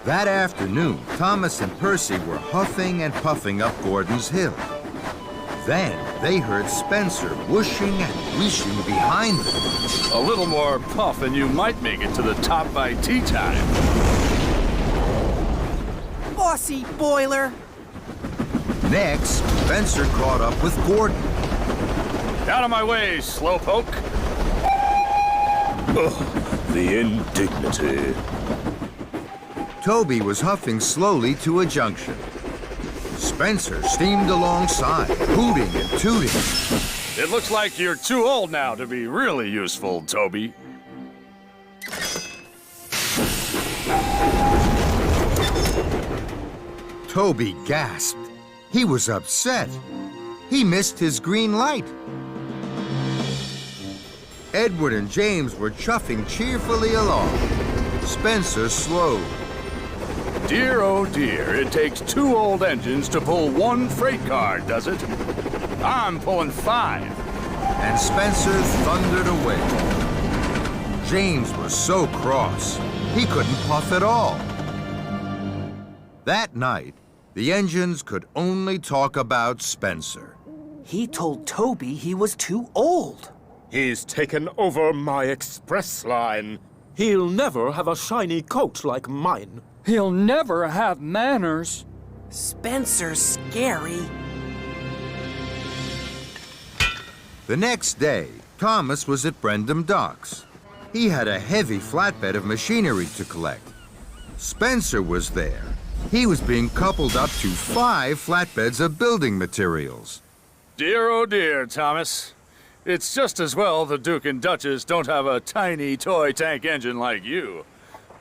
That afternoon, Thomas and Percy were huffing and puffing up Gordon's Hill. Then they heard Spencer whooshing and wheeshing behind them. A little more puff and you might make it to the top by tea time. Bossy Boiler! Next, Spencer caught up with Gordon. Out of my way, slowpoke. Ugh, the indignity. Toby was huffing slowly to a junction. Spencer steamed alongside, hooting and tooting. It looks like you're too old now to be really useful, Toby. Toby gasped. He was upset. He missed his green light. Edward and James were chuffing cheerfully along. Spencer slowed. Dear, oh dear, it takes 2 old engines to pull 1 freight car, does it? I'm pulling 5. And Spencer thundered away. James was so cross, he couldn't puff at all. That night, the engines could only talk about Spencer. He told Toby he was too old. He's taken over my express line. He'll never have a shiny coat like mine. He'll never have manners. Spencer's scary. The next day, Thomas was at Brendam Docks. He had a heavy flatbed of machinery to collect. Spencer was there. He was being coupled up to 5 flatbeds of building materials. Dear, oh dear, Thomas. It's just as well the Duke and Duchess don't have a tiny toy tank engine like you.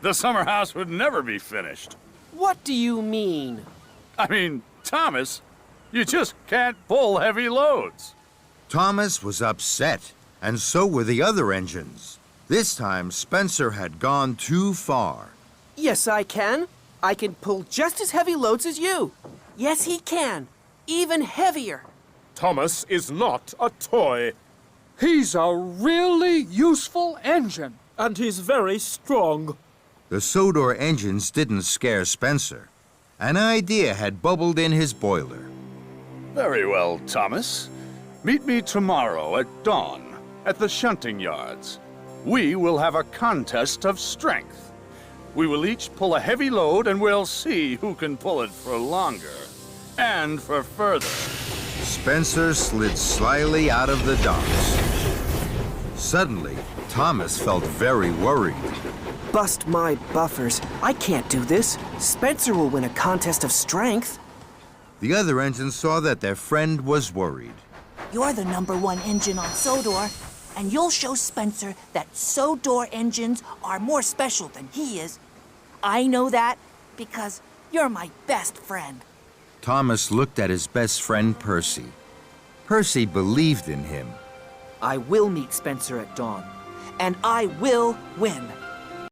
The summer house would never be finished. What do you mean? I mean, Thomas, you just can't pull heavy loads. Thomas was upset, and so were the other engines. This time, Spencer had gone too far. Yes, I can. I can pull just as heavy loads as you. Yes, he can. Even heavier. Thomas is not a toy. He's a really useful engine. And he's very strong. The Sodor engines didn't scare Spencer. An idea had bubbled in his boiler. Very well, Thomas. Meet me tomorrow at dawn at the shunting yards. We will have a contest of strength. We will each pull a heavy load and we'll see who can pull it for longer and for further. Spencer slid slyly out of the docks. Suddenly, Thomas felt very worried. Bust my buffers. I can't do this. Spencer will win a contest of strength. The other engines saw that their friend was worried. You're the #1 engine on Sodor, and you'll show Spencer that Sodor engines are more special than he is. I know that because you're my best friend. Thomas looked at his best friend, Percy. Percy believed in him. I will meet Spencer at dawn, and I will win.